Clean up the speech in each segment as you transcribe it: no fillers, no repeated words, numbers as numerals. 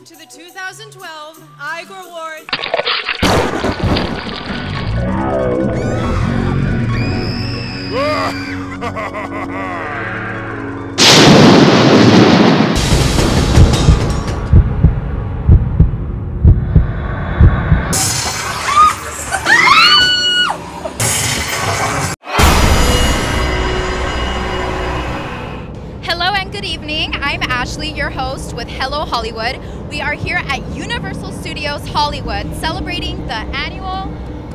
to the 2012 Eyegore Awards. Good evening, I'm Ashley, your host with Hello Hollywood. We are here at Universal Studios Hollywood celebrating the annual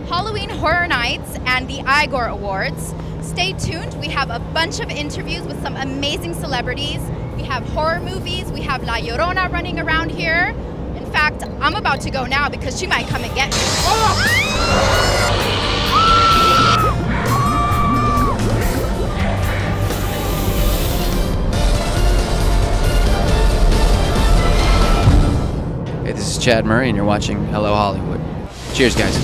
Halloween Horror Nights and the Eyegore Awards. Stay tuned, we have a bunch of interviews with some amazing celebrities. We have horror movies, we have La Llorona running around here. In fact, I'm about to go now because she might come and get me. Hey, this is Chad Murray, and you're watching Hello Hollywood. Cheers, guys.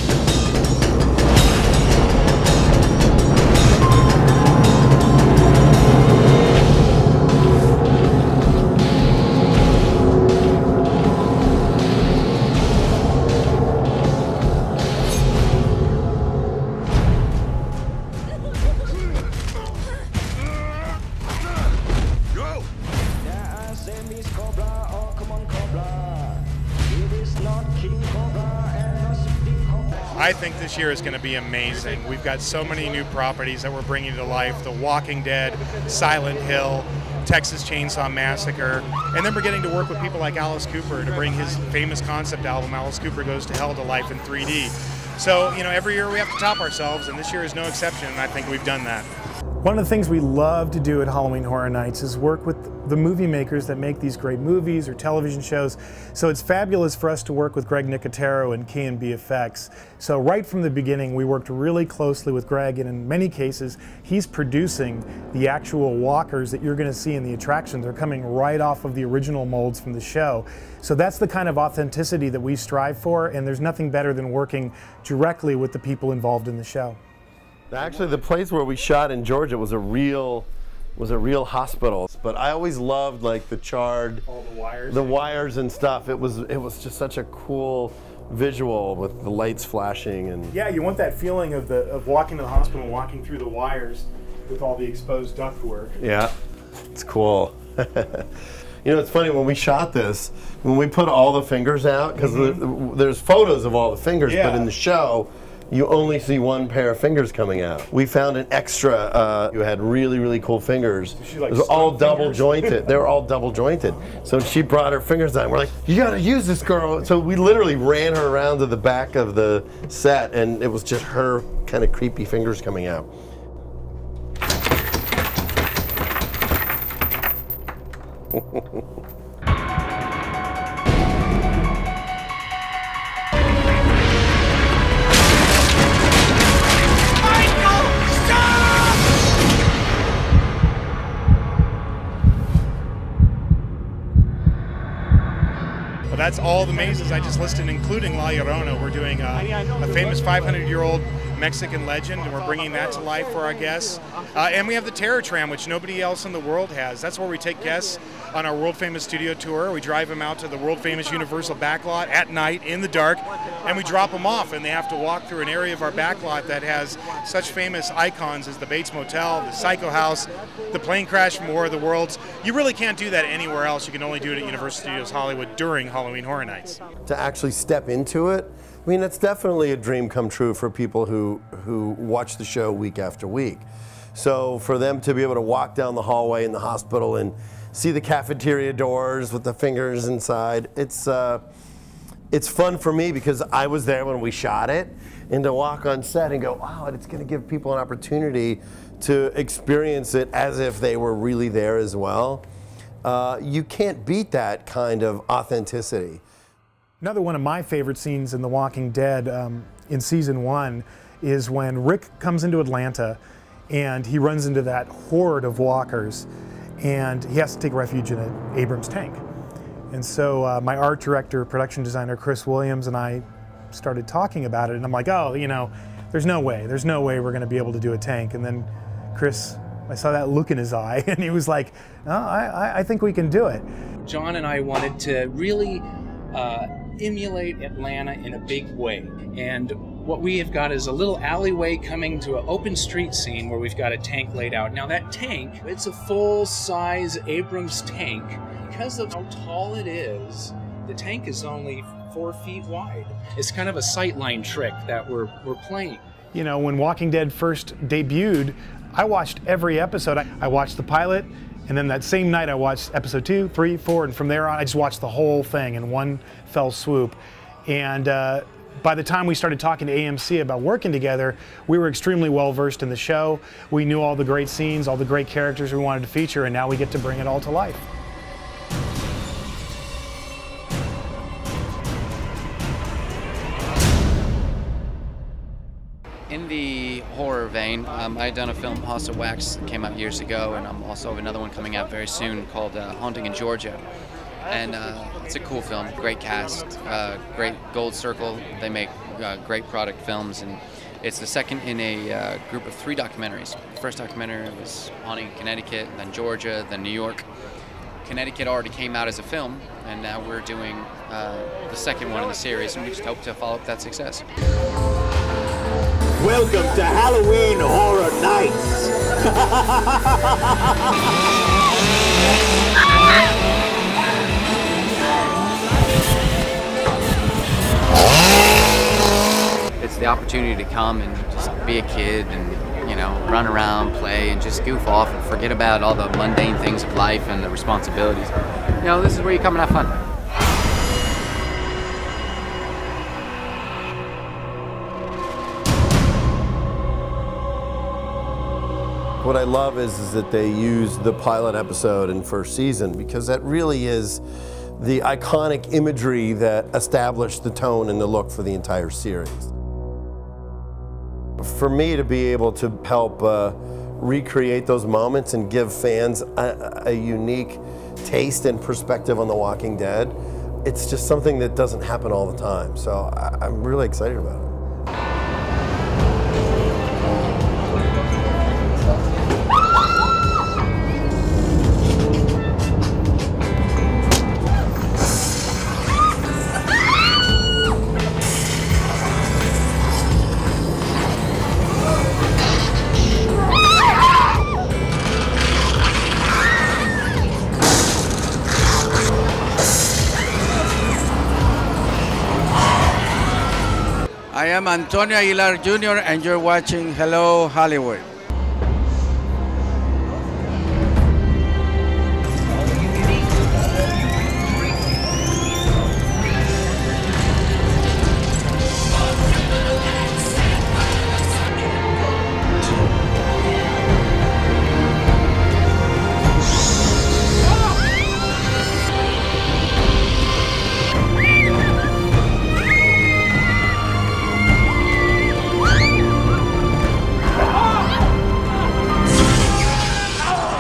I think this year is going to be amazing. We've got so many new properties that we're bringing to life. The Walking Dead, Silent Hill, Texas Chainsaw Massacre, and then we're getting to work with people like Alice Cooper to bring his famous concept album, Alice Cooper Goes to Hell, to life in 3D. So, you know, every year we have to top ourselves, and this year is no exception, and I think we've done that. One of the things we love to do at Halloween Horror Nights is work with the movie makers that make these great movies or television shows. So it's fabulous for us to work with Greg NICOTERO and K&B Effects. So right from the beginning, we worked really closely with Greg, and in many cases, he's producing the actual walkers that you're going to see in the attraction. They're coming right off of the original molds from the show. So that's the kind of authenticity that we strive for, and there's nothing better than working directly with the people involved in the show. Actually, the place where we shot in Georgia was a real hospital. But I always loved like the charred, all the wires and stuff. It was just such a cool visual with the lights flashing and. Yeah, you want that feeling of walking to the hospital, walking through the wires with all the exposed ductwork. Yeah, it's cool. You know, it's funny, when we shot this, when we put all the fingers out, because there's photos of all the fingers, but in the show, you only see one pair of fingers coming out. We found an extra who had really, really cool fingers. It was all double jointed. They were all double jointed. So she brought her fingers out. We're like, you gotta use this, girl. So we literally ran her around to the back of the set, and it was just her kind of creepy fingers coming out. That's all the mazes I just listed, including La Llorona. We're doing a famous 500-year-old Mexican legend, and we're bringing that to life for our guests. And we have the Terror Tram, which nobody else in the world has. That's where we take guests on our world-famous studio tour. We drive them out to the world-famous Universal backlot at night in the dark, and we drop them off, and they have to walk through an area of our backlot that has such famous icons as the Bates Motel, the Psycho House, the plane crash from War of the Worlds. You really can't do that anywhere else. You can only do it at Universal Studios Hollywood during Halloween Horror Nights. To actually step into it, I mean, it's definitely a dream come true for people who watch the show week after week. So for them to be able to walk down the hallway in the hospital and see the cafeteria doors with the fingers inside, it's fun for me because I was there when we shot it, and to walk on set and go, wow, it's going to give people an opportunity to experience it as if they were really there as well. You can't beat that kind of authenticity. Another one of my favorite scenes in The Walking Dead in season 1 is when Rick comes into Atlanta and he runs into that horde of walkers, and he has to take refuge in an Abrams tank. And so my art director, production designer Chris Williams, and I started talking about it, and I'm like, oh, you know, there's no way we're going to be able to do a tank. And then Chris, I saw that look in his eye, and he was like, no, I think we can do it. John and I wanted to really emulate Atlanta in a big way. And what we have got is a little alleyway coming to an open street scene where we've got a tank laid out. Now that tank, it's a full-size Abrams tank. Because of how tall it is, the tank is only 4 feet wide. It's kind of a sightline trick that we're playing. You know, when Walking Dead first debuted, I watched every episode. I watched the pilot, and then that same night I watched episode 2, 3, 4, and from there on I just watched the whole thing in one fell swoop. And by the time we started talking to AMC about working together, we were extremely well versed in the show. We knew all the great scenes, all the great characters we wanted to feature, and now we get to bring it all to life. In the horror vein, I had done a film, House of Wax, that came out years ago, and I'm also have another one coming out very soon called Haunting in Georgia. And it's a cool film, great cast, great Gold Circle. They make great product films, and it's the second in a group of 3 documentaries. The first documentary was Haunting in Connecticut, then Georgia, then New York. Connecticut already came out as a film, and now we're doing the second one in the series, and we just hope to follow up that success. Welcome to Halloween Horror Nights. It's the opportunity to come and just be a kid and, you know, run around, play, and just goof off and forget about all the mundane things of life and the responsibilities. You know, this is where you come and have fun. What I love is that they use the pilot episode in first season, because that really is the iconic imagery that established the tone and the look for the entire series. For me to be able to help recreate those moments and give fans a unique taste and perspective on The Walking Dead, it's just something that doesn't happen all the time. So I'm really excited about it. I am Antonio Aguilar Jr. and you're watching Hello Hollywood.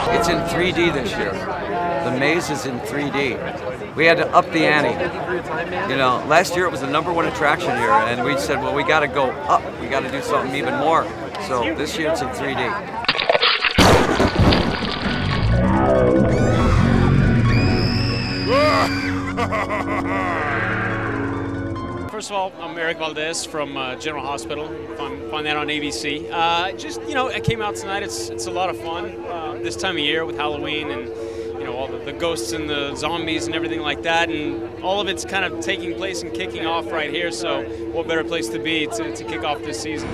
It's in 3D this year. The maze is in 3D. We had to up the ante. You know, last year it was the #1 attraction here, and we said, well, we got to go up. We got to do something even more. So this year it's in 3D. First of all, I'm Eric Valdez from General Hospital. Find that on ABC. Just, you know, I came out tonight. It's a lot of fun this time of year with Halloween and, you know, all the ghosts and the zombies and everything like that. And all of it's kind of taking place and kicking off right here. So what better place to be to kick off this season?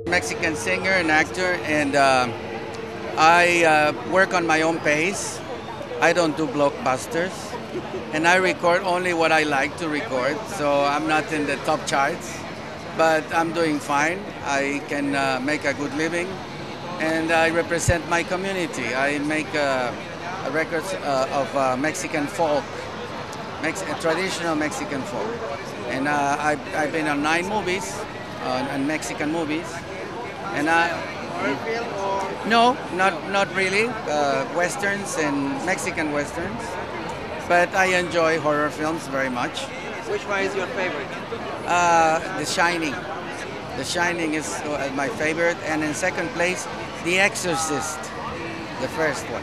Mexican singer and actor, and I work on my own pace. I don't do blockbusters, and I record only what I like to record, so I'm not in the top charts, but I'm doing fine. I can make a good living, and I represent my community. I make records of Mexican folk, traditional Mexican folk. And I've been on 9 movies, on Mexican movies. And no, not really. Westerns and Mexican westerns. But I enjoy horror films very much. Which one is your favorite? The Shining. The Shining is my favorite. And in second place, The Exorcist, the first one.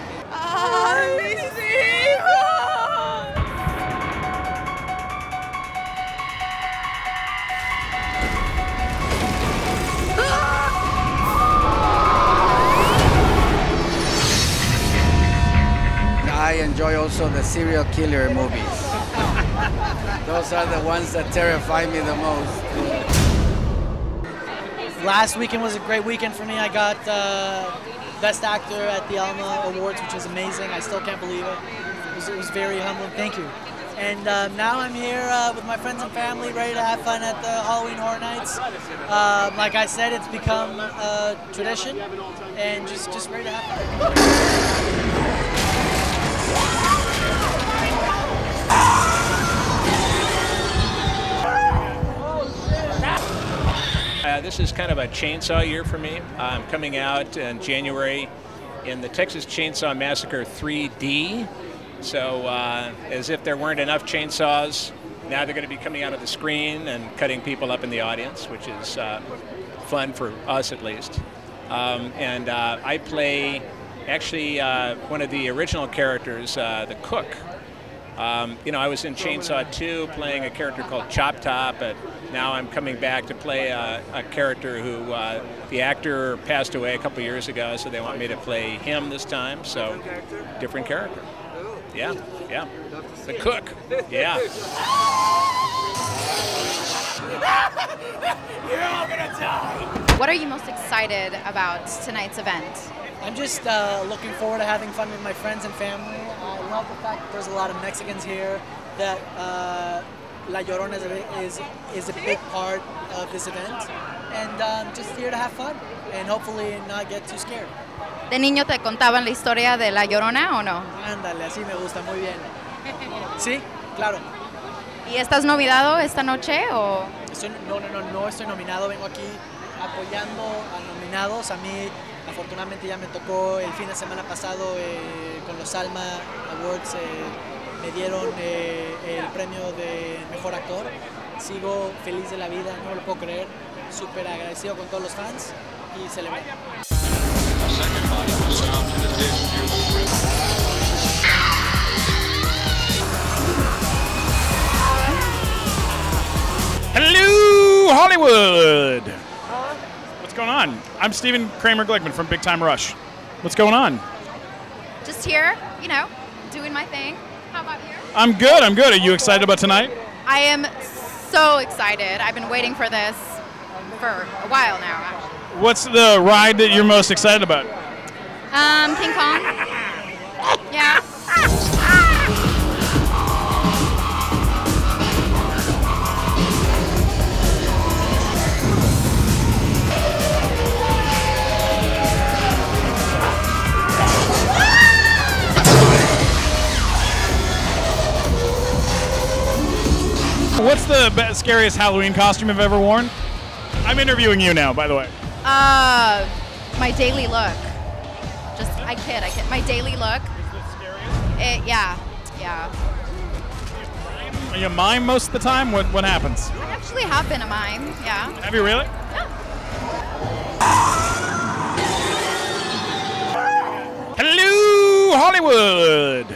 I enjoy also the serial killer movies. Those are the ones that terrify me the most. Last weekend was a great weekend for me. I got Best Actor at the Eyegore Awards, which was amazing. I still can't believe it. It was very humbling. Thank you. And now I'm here with my friends and family, ready to have fun at the Halloween Horror Nights. Like I said, it's become a tradition, and just ready to have fun. This is kind of a chainsaw year for me. I'm coming out in January in the Texas Chainsaw Massacre 3D. So as if there weren't enough chainsaws, now they're going to be coming out of the screen and cutting people up in the audience, which is fun for us at least. And I play actually one of the original characters, the cook. You know, I was in Chainsaw 2 playing a character called Chop Top, but now I'm coming back to play a character who the actor passed away a couple years ago, so they want me to play him this time, so different character. Yeah, yeah. The cook, yeah. You're all gonna die! What are you most excited about tonight's event? I'm just looking forward to having fun with my friends and family. I love the fact that there's a lot of Mexicans here, that La Llorona is a big part of this event, and just here to have fun and hopefully not get too scared. ¿De niño te contaban la historia de La Llorona o no? Ándale, así me gusta, muy bien. Sí, claro. ¿Y estás nominado esta noche o...? No estoy nominado, vengo aquí apoyando a nominados. A mí, afortunadamente, ya me tocó el fin de semana pasado con los Alma Awards, me dieron el premio de Mejor Actor. Sigo feliz de la vida, no lo puedo creer, súper agradecido con todos los fans y celebrar. Hello, Hollywood! What's going on? I'm Stephen Kramer Glickman from Big Time Rush. What's going on? Just here, you know, doing my thing. How about you? I'm good, I'm good. Are you excited about tonight? I am so excited. I've been waiting for this for a while now, actually. What's the ride that you're most excited about? King Kong. Yeah. What's the scariest Halloween costume you've ever worn? I'm interviewing you now, by the way. My daily look. I kid. My daily look. Yeah. Are you a mime most of the time? What happens? I actually have been a mime, yeah. Have you really? Yeah. Hello, Hollywood!